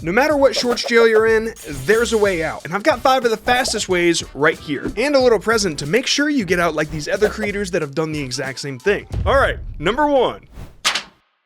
No matter what shorts jail you're in, there's a way out. And I've got 5 of the fastest ways right here. And a little present to make sure you get out like these other creators that have done the exact same thing. All right, number 1.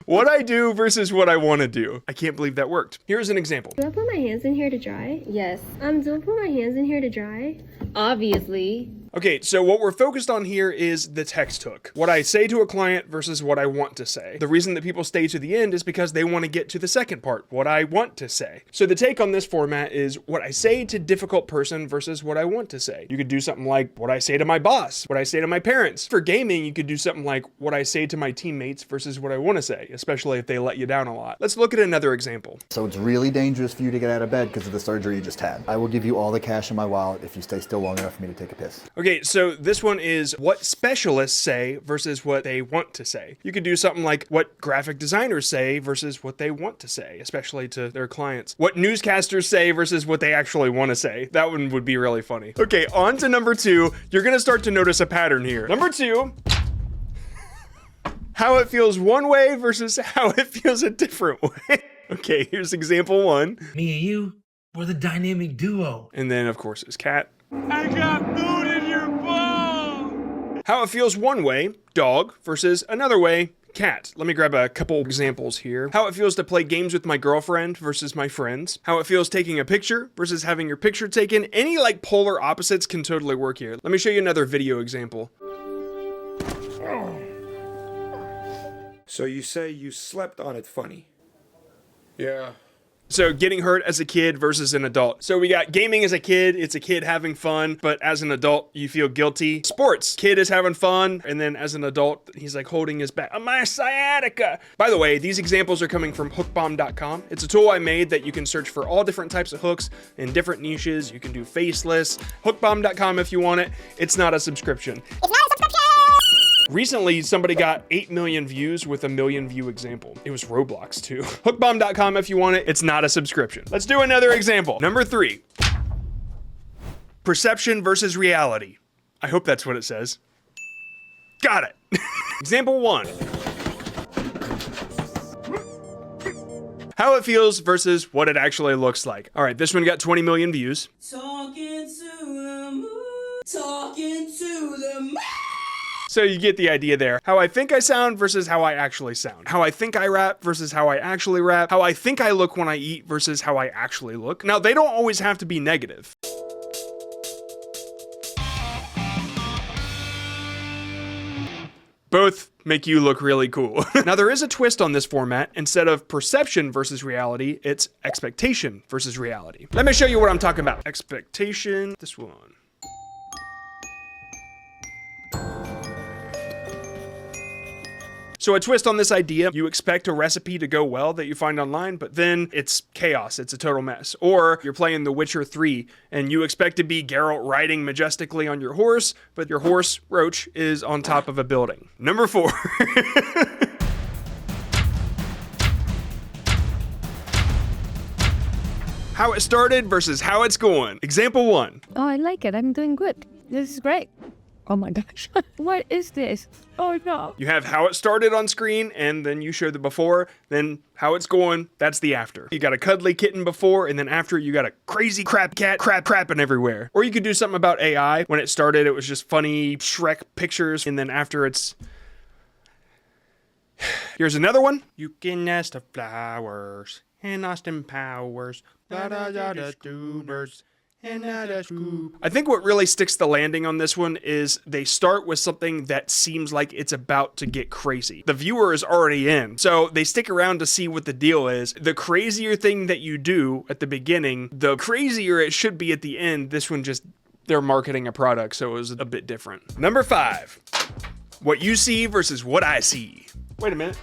What I do versus what I want to do. I can't believe that worked. Here's an example. Do I put my hands in here to dry? Yes. Do I put my hands in here to dry? Obviously. Okay, so what we're focused on here is the text hook. What I say to a client versus what I want to say. The reason that people stay to the end is because they want to get to the second part, what I want to say. So the take on this format is what I say to difficult person versus what I want to say. You could do something like what I say to my boss, what I say to my parents. For gaming, you could do something like what I say to my teammates versus what I want to say, especially if they let you down a lot. Let's look at another example. So it's really dangerous for you to get out of bed because of the surgery you just had. I will give you all the cash in my wallet if you stay still long enough for me to take a piss. Okay, so this one is what specialists say versus what they want to say. You could do something like what graphic designers say versus what they want to say, especially to their clients. What newscasters say versus what they actually want to say. That one would be really funny. Okay, on to number 2. You're gonna start to notice a pattern here. Number 2, how it feels one way versus how it feels a different way. Okay, here's example 1. Me and you, we're the dynamic duo. And then, of course, it's cat. I got food in your bowl. How it feels one way, dog, versus another way, cat. Let me grab a couple examples here. How it feels to play games with my girlfriend versus my friends. How it feels taking a picture versus having your picture taken. Any like polar opposites can totally work here. Let me show you another video example. So you say you slept on it funny? Yeah. So getting hurt as a kid versus an adult. So we got gaming as a kid, it's a kid having fun, but as an adult, you feel guilty. Sports, kid is having fun, and then as an adult, he's like holding his back. My sciatica. By the way, these examples are coming from hookbomb.com. It's a tool I made that you can search for all different types of hooks in different niches. You can do faceless. Hookbomb.com if you want it. It's not a subscription. It's not a subscription! Recently, somebody got 8 million views with a 1 million view example. It was Roblox too. Hookbomb.com if you want it. It's not a subscription. Let's do another example. Number 3. Perception versus reality. I hope that's what it says. Got it. Example 1. How it feels versus what it actually looks like. All right, this one got 20 million views. Talking to the moon, talking to the moon. So you get the idea there. How I think I sound versus how I actually sound. How I think I rap versus how I actually rap. How I think I look when I eat versus how I actually look. Now, they don't always have to be negative. Both make you look really cool. Now, there is a twist on this format. Instead of perception versus reality, it's expectation versus reality. Let me show you what I'm talking about. Expectation, this one. So a twist on this idea, you expect a recipe to go well that you find online, but then it's chaos, it's a total mess. Or you're playing The Witcher 3, and you expect to be Geralt riding majestically on your horse, but your horse, Roach, is on top of a building. Number 4. How it started versus how it's going. Example 1. Oh, I like it. I'm doing good. This is great. Oh my gosh. What is this? Oh no. You have how it started on screen, and then you show the before, then how it's going, that's the after. You got a cuddly kitten before, and then after you got a crazy crap cat crapping everywhere. Or you could do something about AI. When it started, it was just funny Shrek pictures, and then after it's... Here's another one. You can nest of flowers, and Austin Powers, tubers. I think what really sticks the landing on this one is they start with something that seems like it's about to get crazy. The viewer is already in, so they stick around to see what the deal is. The crazier thing that you do at the beginning, the crazier it should be at the end. This one just, they're marketing a product, so it was a bit different. Number 5, what you see versus what I see. Wait a minute.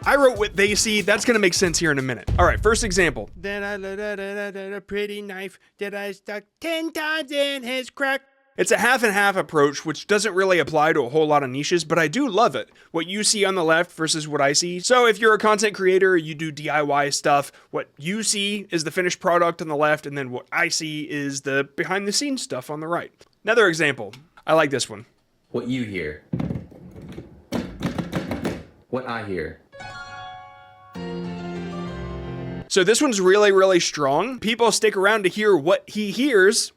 I wrote what they see. That's going to make sense here in a minute. All right, first example. Then I looked at a pretty knife that I stuck 10 times in his crack. It's a half and half approach, which doesn't really apply to a whole lot of niches, but I do love it. What you see on the left versus what I see. So if you're a content creator, you do DIY stuff. What you see is the finished product on the left, and then what I see is the behind the scenes stuff on the right. Another example. I like this one. What you hear. What I hear. So this one's really, really strong. People stick around to hear what he hears,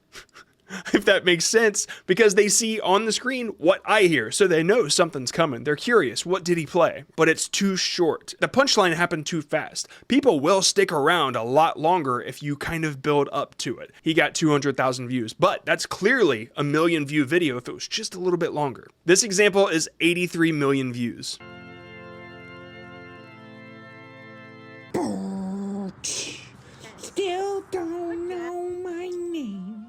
if that makes sense, because they see on the screen what I hear. So they know something's coming. They're curious. What did he play? But it's too short. The punchline happened too fast. People will stick around a lot longer if you kind of build up to it. He got 200,000 views, but that's clearly a 1 million view video if it was just a little bit longer. This example is 83 million views. Still don't know my name.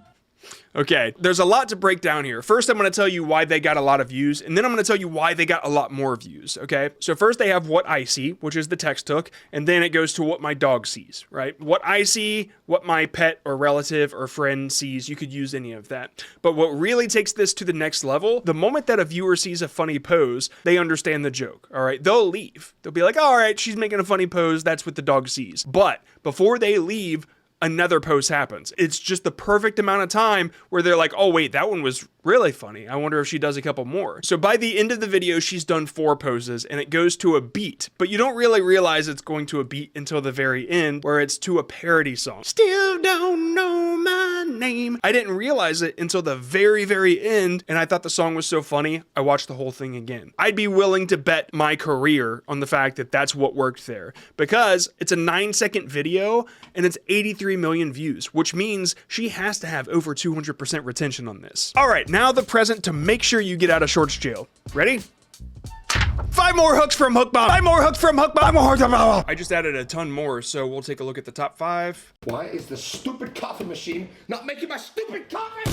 Okay, there's a lot to break down here. First, I'm going to tell you why they got a lot of views, and then I'm going to tell you why they got a lot more views, okay? So first they have what I see, which is the text hook, and then it goes to what my dog sees, right? What I see, what my pet or relative or friend sees, you could use any of that. But what really takes this to the next level, the moment that a viewer sees a funny pose, they understand the joke, all right? They'll leave. They'll be like, all right, she's making a funny pose, that's what the dog sees. But before they leave, another post happens. It's just the perfect amount of time where they're like, oh wait, that one was really funny. I wonder if she does a couple more. So by the end of the video, she's done 4 poses and it goes to a beat, but you don't really realize it's going to a beat until the very end where it's to a parody song. Still don't know my name. I didn't realize it until the very, very end, and I thought the song was so funny, I watched the whole thing again. I'd be willing to bet my career on the fact that that's what worked there, because it's a 9-second video and it's 83 million views, which means she has to have over 200% retention on this. All right, now the present to make sure you get out of shorts jail. Ready? 5 more hooks from Hook Bomb. 5 more hooks from Hook Bomb. 5 more hooks from Hook Bomb. I just added a ton more, so we'll take a look at the top 5. Why is the stupid coffee machine not making my stupid coffee?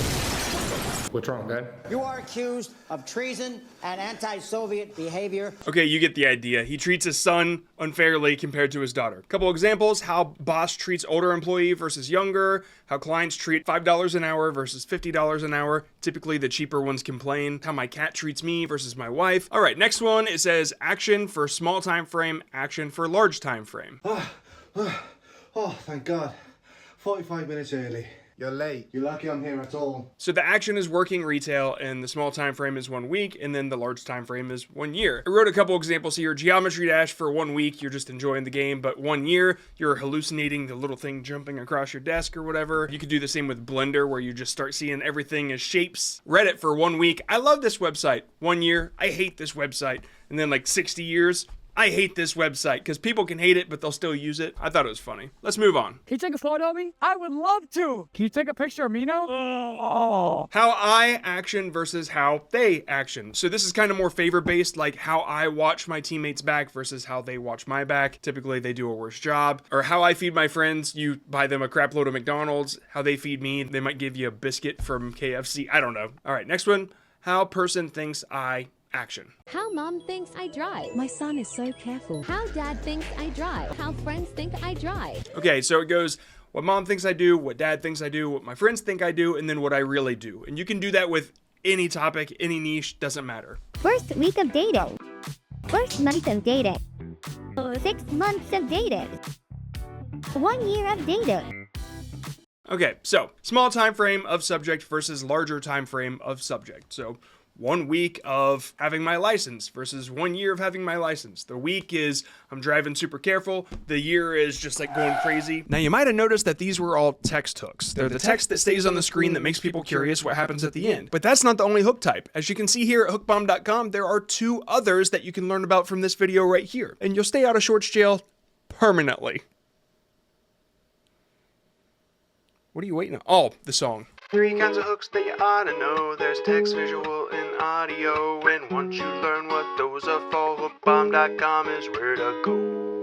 What's wrong, Dad? You are accused of treason and anti-Soviet behavior. Okay, you get the idea. He treats his son unfairly compared to his daughter. Couple examples: how boss treats older employee versus younger, how clients treat $5 an hour versus $50 an hour. Typically the cheaper ones complain. How my cat treats me versus my wife. All right, next one, it says action for small time frame, action for large time frame. Oh, thank God. 45 minutes early. You're late. You're lucky I'm here at all. So the action is working retail, and the small time frame is 1 week, and then the large time frame is 1 year. I wrote a couple examples here. Geometry Dash for 1 week, you're just enjoying the game, but 1 year, you're hallucinating the little thing jumping across your desk or whatever. You could do the same with Blender, where you just start seeing everything as shapes. Reddit for 1 week. I love this website. 1 year, I hate this website. And then like 60 years, I hate this website, because people can hate it, but they'll still use it. I thought it was funny. Let's move on. Can you take a photo of me? I would love to. Can you take a picture of me now? Oh. How I action versus how they action. So this is kind of more favor based, like how I watch my teammates back versus how they watch my back. Typically they do a worse job. Or how I feed my friends, you buy them a crap load of McDonald's. How they feed me, they might give you a biscuit from KFC. I don't know. All right, next one. How person thinks I action. How mom thinks I drive. My son is so careful. How dad thinks I drive. How friends think I drive. Okay, so it goes what mom thinks I do, what dad thinks I do, what my friends think I do, and then what I really do. And you can do that with any topic, any niche, doesn't matter. First week of dating. First month of dating. 6 months of dating. 1 year of dating. Okay, so small time frame of subject versus larger time frame of subject. So 1 week of having my license versus 1 year of having my license. The week is I'm driving super careful. The year is just like going crazy. Now you might have noticed that these were all text hooks. They're the text that stays on the screen that makes people curious what happens at the end. But that's not the only hook type. As you can see here at hookbomb.com, there are 2 others that you can learn about from this video right here. And you'll stay out of shorts jail permanently. What are you waiting on? Oh, the song. 3 kinds of hooks that you ought to know. There's text, visual, and audio. And once you learn what those are for, hookbomb.com is where to go.